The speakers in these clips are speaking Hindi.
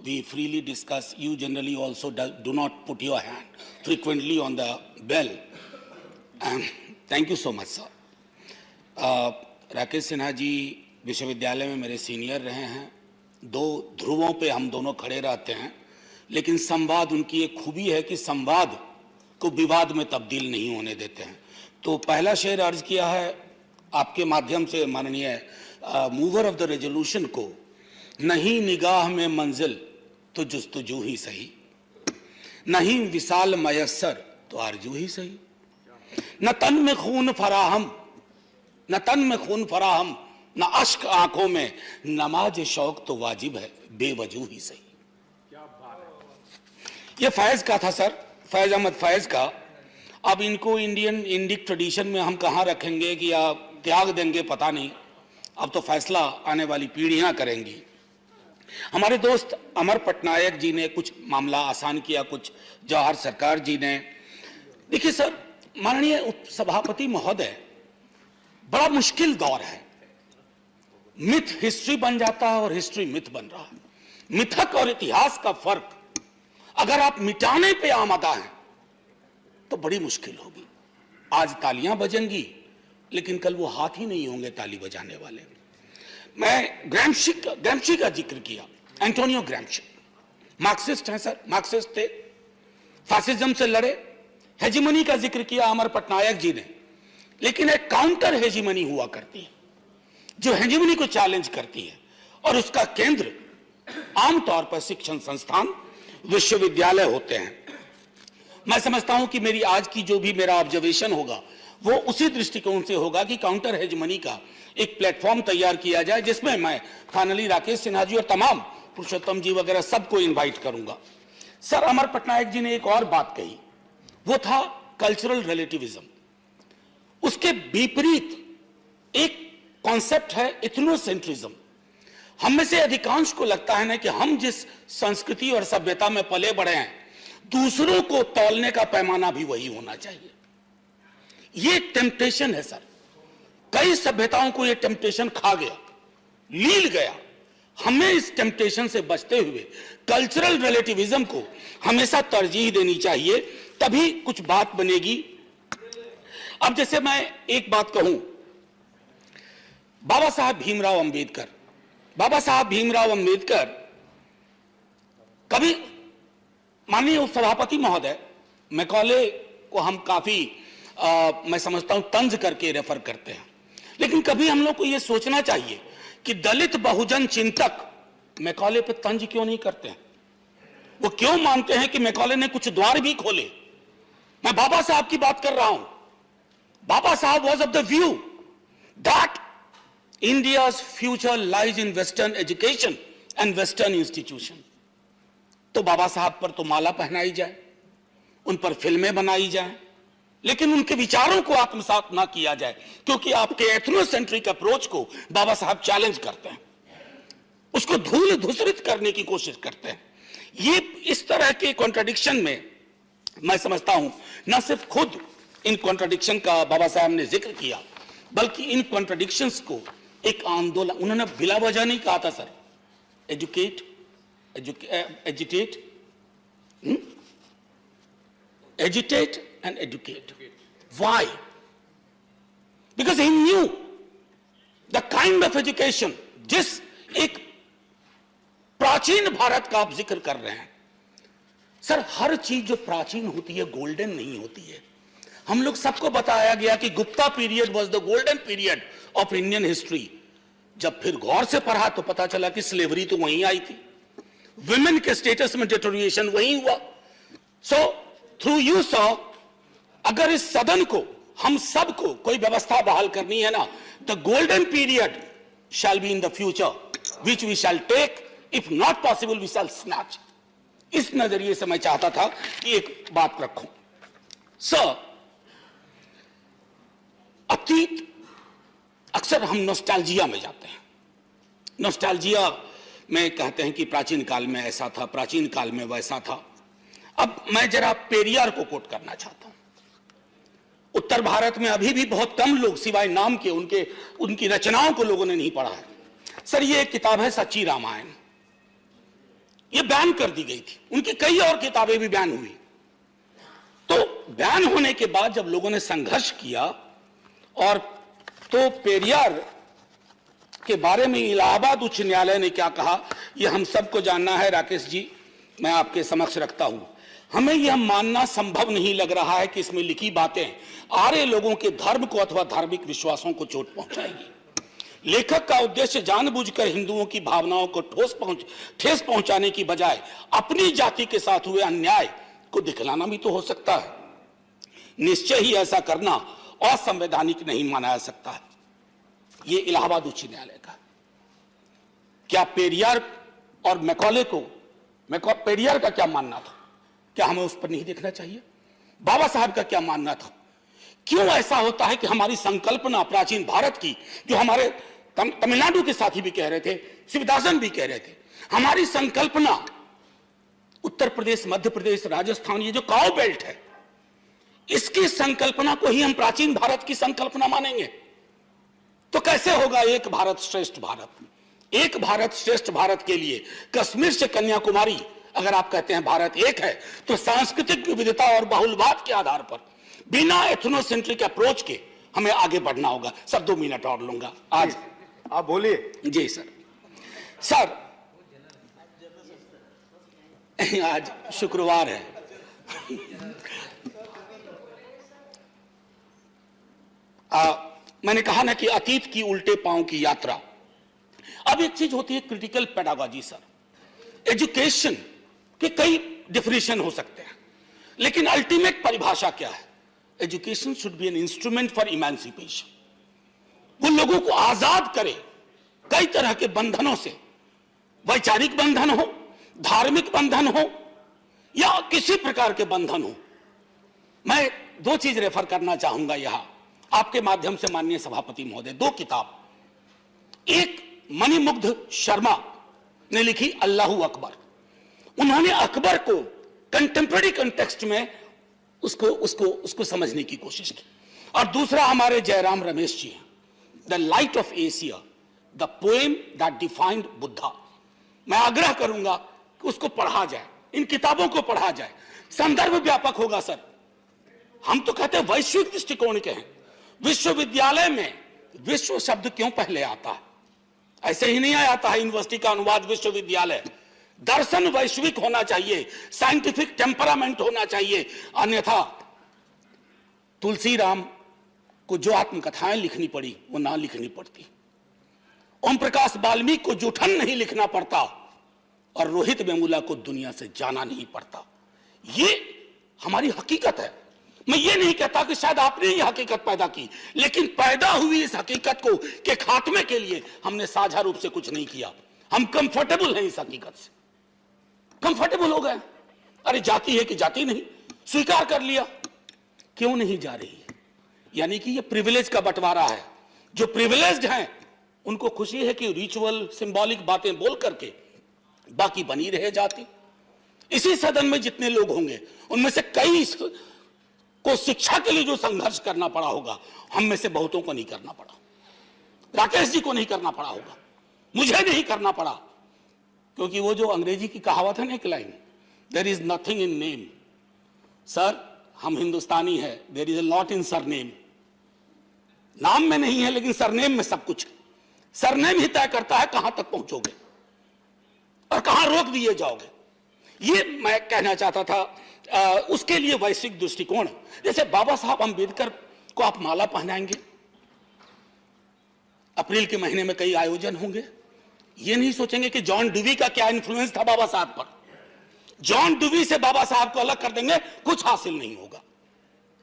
we freely discuss. You generally also do not put your hand frequently on the bell. And thank you so much, sir. Rakesh Sinha ji विश्वविद्यालय में मेरे सीनियर रहे हैं। दो ध्रुवों पे हम दोनों खड़े रहते हैं, लेकिन संवाद उनकी एक खूबी है कि संवाद को विवाद में तब्दील नहीं होने देते हैं। तो पहला शेर अर्ज किया है आपके माध्यम से माननीय मूवर ऑफ द रेजोल्यूशन को, नहीं निगाह में मंजिल तो जुस्तजू ही सही, नहीं विशाल मयस्सर तो आरजू ही सही, न तन में खून फराहम, न तन में खून फराहम, न अश्क आंखों में, नमाज शौक तो वाजिब है बेवजू ही सही। ये फैज का था सर, फैज अहमद फैज का। अब इनको इंडिक ट्रेडिशन में हम कहाँ रखेंगे कि या त्याग देंगे पता नहीं, अब तो फैसला आने वाली पीढ़ियां करेंगी। हमारे दोस्त अमर पटनायक जी ने कुछ मामला आसान किया, कुछ जवाहर सरकार जी ने। देखिए सर, माननीय उपसभापति महोदय, बड़ा मुश्किल दौर है। मिथ हिस्ट्री बन जाता है और हिस्ट्री मिथ बन रहा है। मिथक और इतिहास का फर्क अगर आप मिटाने पे आमादा हैं तो बड़ी मुश्किल होगी। आज तालियां बजेंगी लेकिन कल वो हाथ ही नहीं होंगे ताली बजाने वाले। मैं ग्रैम्शी का जिक्र किया, एंटोनियो ग्रैम्शी मार्क्सिस्ट हैं सर, मार्क्सिस्ट थे, फासिज्म से लड़े। हेजिमनी का जिक्र किया अमर पटनायक जी ने, लेकिन एक काउंटर हेजिमनी हुआ करती है जो हेजिमनी को चैलेंज करती है, और उसका केंद्र आमतौर पर शिक्षण संस्थान विश्वविद्यालय होते हैं। मैं समझता हूं कि मेरी आज की जो भी मेरा ऑब्जर्वेशन होगा वो उसी दृष्टिकोण से होगा कि काउंटर हेजमनी का एक प्लेटफॉर्म तैयार किया जाए, जिसमें मैं फाइनली राकेश सिन्हा जी और तमाम पुरुषोत्तम जी वगैरह सबको इनवाइट करूंगा। सर, अमर पटनायक जी ने एक और बात कही, वो था कल्चरल रिलेटिविज्म। उसके विपरीत एक कॉन्सेप्ट है इथनोसेंट्रिज्म। हम में से अधिकांश को लगता है ना कि हम जिस संस्कृति और सभ्यता में पले बढ़े हैं, दूसरों को तौलने का पैमाना भी वही होना चाहिए। ये टेम्पटेशन है सर, कई सभ्यताओं को ये टेम्पटेशन खा गया, लील गया। हमें इस टेम्पटेशन से बचते हुए कल्चरल रिलेटिविज्म को हमेशा तरजीह देनी चाहिए, तभी कुछ बात बनेगी। अब जैसे मैं एक बात कहूं, बाबा साहब भीमराव अंबेडकर कभी, माननीय उपसभापति महोदय, मैकॉले को हम काफी मैं समझता हूं तंज करके रेफर करते हैं, लेकिन कभी हम लोग को यह सोचना चाहिए कि दलित बहुजन चिंतक मैकॉले पे तंज क्यों नहीं करते हैं। वो क्यों मानते हैं कि मैकॉले ने कुछ द्वार भी खोले। मैं बाबा साहब की बात कर रहा हूं। बाबा साहब was of the view that India's future lies in western education and western institution. तो बाबा साहब पर तो माला पहनाई जाए, उन पर फिल्में बनाई जाए, लेकिन उनके विचारों को आत्मसात ना किया जाए, क्योंकि आपके एथनोसेंट्रिक अप्रोच को बाबा साहब चैलेंज करते हैं, उसको धूल धूसरित करने की कोशिश करते हैं। ये इस तरह के कॉन्ट्रडिक्शन में मैं समझता हूं, न सिर्फ खुद इन कॉन्ट्रडिक्शन का बाबा साहब ने जिक्र किया, बल्कि इन कॉन्ट्रडिक्शंस को एक आंदोलन, उन्होंने बिला वजह नहीं कहा था sir, agitate and educate. Why? Because he knew the kind of education, जिस एक प्राचीन भारत का आप जिक्र कर रहे हैं सर, हर चीज जो प्राचीन होती है गोल्डन नहीं होती है। हम लोग सबको बताया गया कि Gupta period was the golden period of Indian history. जब फिर गौर से पढ़ा तो पता चला कि स्लेवरी तो वहीं आई थी, विमेन के स्टेटस में डिटोरिएशन वहीं हुआ। सो थ्रू यू सॉ, अगर इस सदन को, हम सबको कोई व्यवस्था बहाल करनी है ना, the golden period shall be in the future which we shall take, if not possible we shall snatch. इस नजरिए से मैं चाहता था कि एक बात रखूं सर। अतीत, अक्सर हम नॉस्टैल्जिया में जाते हैं। नॉस्टैल्जिया में कहते हैं कि प्राचीन काल में ऐसा था, प्राचीन काल में वैसा था। अब मैं जरा पेरियार को कोट करना चाहता हूं। उत्तर भारत में अभी भी बहुत कम लोग सिवाय नाम के उनकी रचनाओं को लोगों ने नहीं पढ़ा है। सर, ये एक किताब है सच्ची रामायण। ये बैन कर दी गई थी, उनकी कई और किताबें भी बैन हुई। तो बैन होने के बाद जब लोगों ने संघर्ष किया और तो पेरियार के बारे में इलाहाबाद उच्च न्यायालय ने क्या कहा, यह हम सबको जानना है। राकेश जी, मैं आपके समक्ष रखता हूं। हमें यह मानना संभव नहीं लग रहा है कि इसमें लिखी बातें आर्य लोगों के धर्म को अथवा धार्मिक विश्वासों को चोट पहुंचाएगी। लेखक का उद्देश्य जानबूझकर हिंदुओं की भावनाओं को ठेस पहुंचाने की बजाय अपनी जाति के साथ हुए अन्याय को दिखलाना भी तो हो सकता है। निश्चय ही ऐसा करना असंवैधानिक नहीं माना जा सकता है। ये इलाहाबाद उच्च न्यायालय का। क्या पेरियार और मैकॉले को, पेरियार का क्या मानना था, क्या हमें उस पर नहीं देखना चाहिए? बाबा साहब का क्या मानना था? क्यों ऐसा होता है कि हमारी संकल्पना प्राचीन भारत की, जो हमारे तमिलनाडु के साथी भी कह रहे थे, शिवदासन भी कह रहे थे, हमारी संकल्पना उत्तर प्रदेश, मध्य प्रदेश, राजस्थान, ये जो काउ बेल्ट है, इसकी संकल्पना को ही हम प्राचीन भारत की संकल्पना मानेंगे तो कैसे होगा एक भारत श्रेष्ठ भारत? एक भारत श्रेष्ठ भारत के लिए कश्मीर से कन्याकुमारी अगर आप कहते हैं भारत एक है, तो सांस्कृतिक विविधता और बहुलवाद के आधार पर बिना एथनोसेंट्रिक अप्रोच के हमें आगे बढ़ना होगा। सर 2 मिनट और लूंगा। आज आप बोलिए। जी सर। सर आज शुक्रवार है। मैंने कहा ना कि अतीत की उल्टे पांव की यात्रा। अब एक चीज होती है क्रिटिकल पेडागॉजी। सर एजुकेशन के कई डिफिनेशन हो सकते हैं, लेकिन अल्टीमेट परिभाषा क्या है? Education should be an instrument for emancipation. वो लोगों को आजाद करे कई तरह के बंधनों से, वैचारिक बंधन हो, धार्मिक बंधन हो या किसी प्रकार के बंधन हो। मैं 2 चीज रेफर करना चाहूंगा यहां आपके माध्यम से माननीय सभापति महोदय। 2 किताब, एक मणिमुग्ध शर्मा ने लिखी अल्लाहू अकबर। उन्होंने अकबर को कंटेम्पररी कंटेक्स्ट में उसको समझने की कोशिश की। और दूसरा हमारे जयराम रमेश जी हैं, the light of Asia, the poem that defined Buddha. मैं आग्रह करूंगा कि उसको पढ़ा जाए, इन किताबों को पढ़ा जाए। संदर्भ व्यापक होगा सर। हम तो कहते हैं वैश्विक दृष्टिकोण के हैं। विश्वविद्यालय में विश्व शब्द क्यों पहले आता है? ऐसे ही नहीं आता है यूनिवर्सिटी का अनुवाद विश्वविद्यालय। दर्शन वैश्विक होना चाहिए, साइंटिफिक टेम्परामेंट होना चाहिए। अन्यथा तुलसीराम को जो आत्मकथाएं लिखनी पड़ी वो ना लिखनी पड़ती, ओम प्रकाश वाल्मीकि को जूठन नहीं लिखना पड़ता, और रोहित वेमुला को दुनिया से जाना नहीं पड़ता। ये हमारी हकीकत है। मैं ये नहीं कहता कि शायद आपने ये हकीकत पैदा की, लेकिन पैदा हुई इस हकीकत को के खात्मे के लिए हमने साझा रूप से कुछ नहीं किया। हम कंफर्टेबल हैं इस हकीकत से, कंफर्टेबल हो गए। अरे जाति है कि जाति नहीं, स्वीकार कर लिया। क्यों नहीं जा रही? यानी कि ये प्रिविलेज का बंटवारा है। जो प्रिविलेज्ड हैं उनको खुशी है कि रिचुअल सिंबॉलिक बातें बोल करके बाकी बनी रहे जाति। इसी सदन में जितने लोग होंगे उनमें से कई को शिक्षा के लिए जो संघर्ष करना पड़ा होगा, हम में से बहुतों को नहीं करना पड़ा। राकेश जी को नहीं करना पड़ा होगा, मुझे नहीं करना पड़ा, क्योंकि वो जो अंग्रेजी की कहावत है ना, एक line, there is nothing in name. Sir हम हिंदुस्तानी है, there is a lot in surname. नाम में नहीं है लेकिन सरनेम में सब कुछ है। सरनेम ही तय करता है कहां तक पहुंचोगे और कहां रोक दिए जाओगे। ये मैं कहना चाहता था। उसके लिए वैश्विक दृष्टिकोण, जैसे बाबा साहब अंबेडकर को आप माला पहनाएंगे, अप्रैल के महीने में कई आयोजन होंगे। ये नहीं सोचेंगे कि जॉन डुवी का क्या इन्फ्लुएंस था बाबा साहब पर। जॉन डुवी से बाबा साहब को अलग कर देंगे, कुछ हासिल नहीं होगा।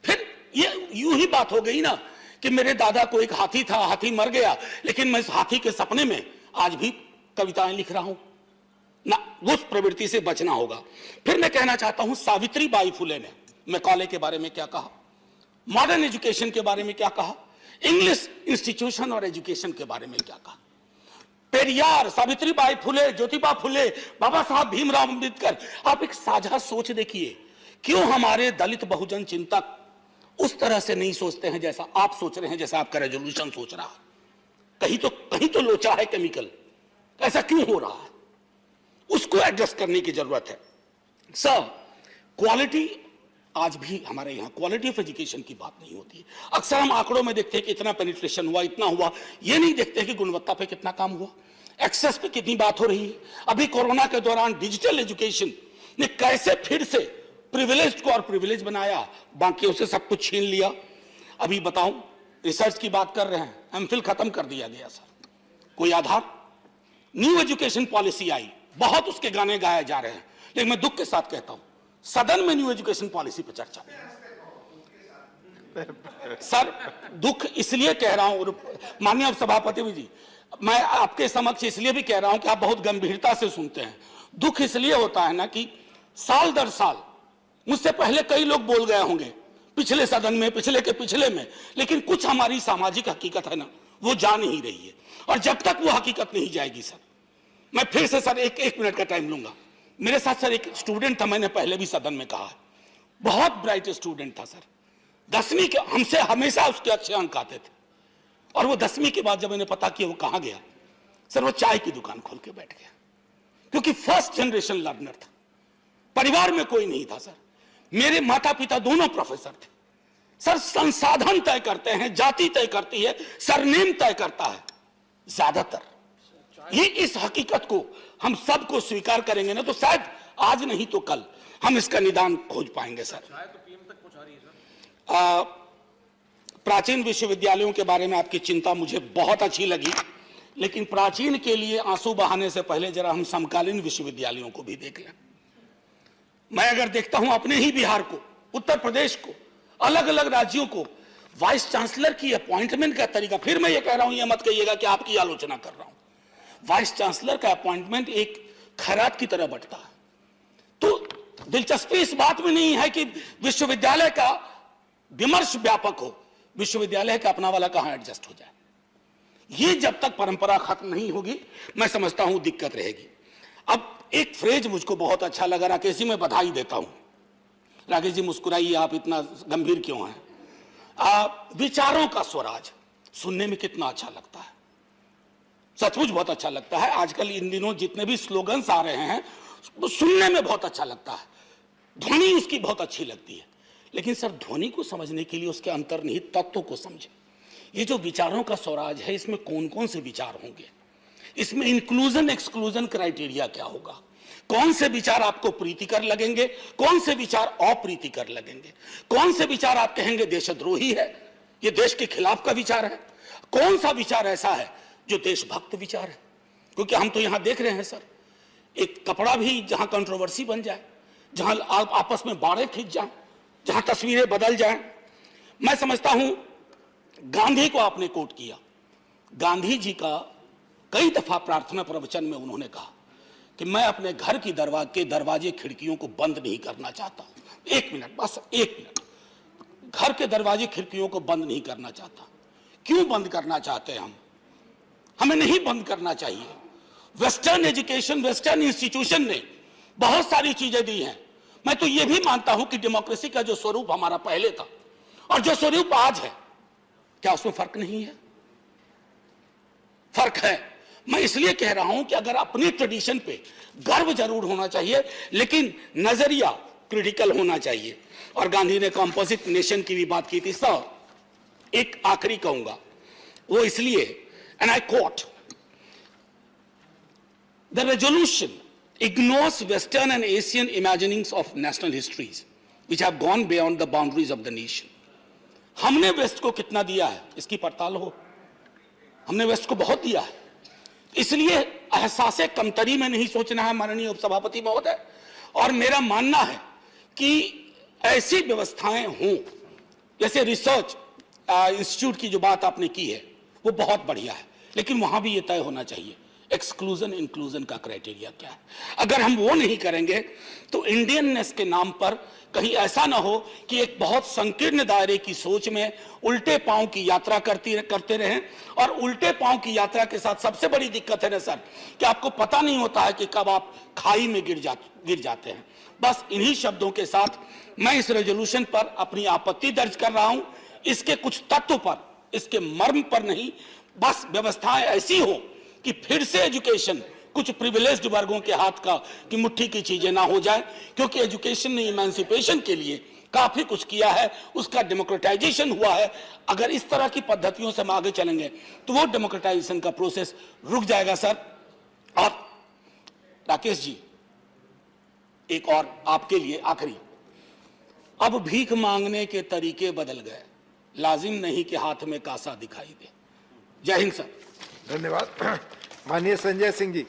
फिर ये यूं ही बात हो गई ना कि मेरे दादा को एक हाथी था, हाथी मर गया, लेकिन मैं इस हाथी के सपने में आज भी कविताएं लिख रहा हूं ना। उस प्रवृत्ति से बचना होगा। फिर मैं कहना चाहता हूं सावित्री बाई फुले ने मैकॉले के बारे में क्या कहा, मॉडर्न एजुकेशन के बारे में क्या कहा, इंग्लिश इंस्टीट्यूशन और एजुकेशन के बारे में क्या कहा। पेरियार, सावित्री बाई फुले, ज्योतिबा फुले, बाबा साहब भीमराव अंबेडकर, आप एक साझा सोच देखिए। क्यों हमारे दलित बहुजन चिंतक उस तरह से नहीं सोचते हैं जैसा आप सोच रहे हैं, जैसा आपका रेजोल्यूशन सोच रहा है? कहीं तो लोचा है केमिकल। ऐसा क्यों हो रहा है? उसको एड्रेस करने की जरूरत है। सर, क्वालिटी आज भी हमारे यहाँ क्वालिटी ऑफ एजुकेशन की बात नहीं होती है। अक्सर हम आंकड़ों में देखते हैं कि इतना पेनिट्रेशन हुआ, इतना हुआ, ये नहीं देखते कि गुणवत्ता पे कितना काम हुआ, एक्सेस पे कितनी बात हो रही है। अभी कोरोना के दौरान डिजिटल एजुकेशन ने कैसे फिर से प्रिविलेज को और प्रिविलेज बनाया, बाकियों से सब कुछ छीन लिया। अभी बताऊं, रिसर्च की बात कर रहे हैं, एमफिल खत्म कर दिया गया सर, कोई आधार। न्यू एजुकेशन पॉलिसी आई, बहुत उसके गाने गाए जा रहे हैं, लेकिन मैं दुख के साथ कहता हूं सदन में न्यू एजुकेशन पॉलिसी पर चर्चा सर, दुख इसलिए कह रहा हूं माननीय सभापति जी, मैं आपके समक्ष इसलिए भी कह रहा हूं कि आप बहुत गंभीरता से सुनते हैं। दुख इसलिए होता है ना कि साल दर साल मुझसे पहले कई लोग बोल गए होंगे पिछले सदन में, पिछले के पिछले में, लेकिन कुछ हमारी सामाजिक हकीकत है ना, वो जा नहीं रही है। और जब तक वो हकीकत नहीं जाएगी सर, मैं फिर से सर एक मिनट का टाइम लूंगा। मेरे साथ सर एक स्टूडेंट था, मैंने पहले भी सदन में कहा, बहुत ब्राइट स्टूडेंट था सर, 10वीं के हमसे हमेशा उसके अच्छे अंक आते थे, और वो 10वीं के बाद जब मैंने पता किया वो कहां गया, सर वो चाय की दुकान खोल के बैठ गया, क्योंकि फर्स्ट जनरेशन लर्नर था, परिवार में कोई नहीं था सर। मेरे माता पिता दोनों प्रोफेसर थे सर। संसाधन तय करते हैं, जाति तय करती है, सरनेम तय करता है ज्यादातर। ये इस हकीकत को हम सबको स्वीकार करेंगे ना, तो शायद आज नहीं तो कल हम इसका निदान खोज पाएंगे सर। प्राचीन विश्वविद्यालयों के बारे में आपकी चिंता मुझे बहुत अच्छी लगी, लेकिन प्राचीन के लिए आंसू बहाने से पहले जरा हम समकालीन विश्वविद्यालयों को भी देख लें। मैं अगर देखता हूं अपने ही बिहार को, उत्तर प्रदेश को, अलग अलग राज्यों को, वाइस चांसलर की अपॉइंटमेंट का तरीका, फिर मैं ये कह रहा हूं, ये मत कहिएगा कि आपकी आलोचना कर रहा हूं, वाइस चांसलर का अपॉइंटमेंट एक खैरात की तरह बंटता है। तो दिलचस्पी इस बात में नहीं है कि विश्वविद्यालय का विमर्श व्यापक हो, विश्वविद्यालय का अपना वाला कहां एडजस्ट हो जाए। ये जब तक परंपरा खत्म नहीं होगी, मैं समझता हूं दिक्कत रहेगी। अब एक फ्रेज मुझको बहुत अच्छा लगा, राकेश जी मैं बधाई देता हूं। राकेश जी मुस्कुराइए, आप इतना गंभीर क्यों हैं? विचारों का स्वराज सुनने में कितना अच्छा लगता है, सचमुच बहुत अच्छा लगता है। आजकल इन दिनों जितने भी स्लोगन्स आ रहे हैं वो सुनने में बहुत अच्छा लगता है, ध्वनि उसकी बहुत अच्छी लगती है, लेकिन सर ध्वनि को समझने के लिए उसके अंतर्निहित तत्वों को समझे। ये जो विचारों का स्वराज है, इसमें कौन कौन से विचार होंगे, इसमें इंक्लूजन एक्सक्लूजन क्राइटेरिया क्या होगा, कौन से विचार आपको प्रीतिकर लगेंगे, कौन से विचार अप्रीतिकर लगेंगे, कौन से विचार आप कहेंगे देशद्रोही है, ये देश के खिलाफ का विचार है, कौन सा विचार ऐसा है जो देशभक्त विचार है। क्योंकि हम तो यहां देख रहे हैं सर, एक कपड़ा भी जहां कंट्रोवर्सी बन जाए, जहां आपस में बाड़े खींच जाए, जहां तस्वीरें बदल जाएं। मैं समझता हूं गांधी को आपने कोट किया, गांधी जी का कई दफा प्रार्थना प्रवचन में उन्होंने कहा कि मैं अपने घर की दरवाजे खिड़कियों को बंद नहीं करना चाहता। एक मिनट, बस एक मिनट, घर के दरवाजे खिड़कियों को बंद नहीं करना चाहता। क्यों बंद करना चाहते हैं हम? हमें नहीं बंद करना चाहिए। वेस्टर्न एजुकेशन, वेस्टर्न इंस्टीट्यूशन ने बहुत सारी चीजें दी हैं। मैं तो यह भी मानता हूं कि डेमोक्रेसी का जो स्वरूप हमारा पहले था और जो स्वरूप आज है, क्या उसमें फर्क नहीं है? फर्क है। मैं इसलिए कह रहा हूं कि अगर अपनी ट्रेडिशन पे गर्व जरूर होना चाहिए, लेकिन नजरिया क्रिटिकल होना चाहिए। और गांधी ने कंपोजिट नेशन की भी बात की थी। सर, एक आखिरी कहूंगा, वो इसलिए, and I quote, the resolution ignores Western and Asian imaginings of national histories which have gone beyond the boundaries of the nation. हमने वेस्ट को कितना दिया है इसकी पड़ताल हो, हमने वेस्ट को बहुत दिया है। इसलिए एहसासे कमतरी में नहीं सोचना है माननीय उपसभापति महोदय, और मेरा मानना है कि ऐसी व्यवस्थाएं हों, जैसे रिसर्च इंस्टीट्यूट की जो बात आपने की है वो बहुत बढ़िया है, लेकिन वहां भी ये तय होना चाहिए एक्सक्लूजन इंक्लूजन का क्राइटेरिया क्या है। अगर हम वो नहीं करेंगे तो इंडियननेस के नाम पर कहीं ऐसा ना हो कि एक बहुत संकीर्ण दायरे की सोच में उल्टे पांव की यात्रा करते रहें। और उल्टे पांव की यात्रा के साथ सबसे बड़ी दिक्कत है ना सर, कि आपको पता नहीं होता है कि कब आप खाई में गिर जाते हैं। बस इन्हीं शब्दों के साथ मैं इस रेजोल्यूशन पर अपनी आपत्ति दर्ज कर रहा हूं। इसके कुछ तत्व पर, इसके मर्म पर नहीं, बस व्यवस्थाएं ऐसी हो कि फिर से एजुकेशन कुछ प्रिविलेज्ड वर्गों के हाथ का की मुट्ठी की चीजें ना हो जाए, क्योंकि एजुकेशन ने इमेंसिपेशन के लिए काफी कुछ किया है, उसका डेमोक्रेटाइजेशन हुआ है। अगर इस तरह की पद्धतियों से हम आगे चलेंगे तो वो डेमोक्रेटाइजेशन का प्रोसेस रुक जाएगा सर। और राकेश जी, एक और आपके लिए आखिरी, अब भीख मांगने के तरीके बदल गए, लाजिम नहीं कि हाथ में कासा दिखाई दे। जय हिंद सर। धन्यवाद। माननीय संजय सिंह जी।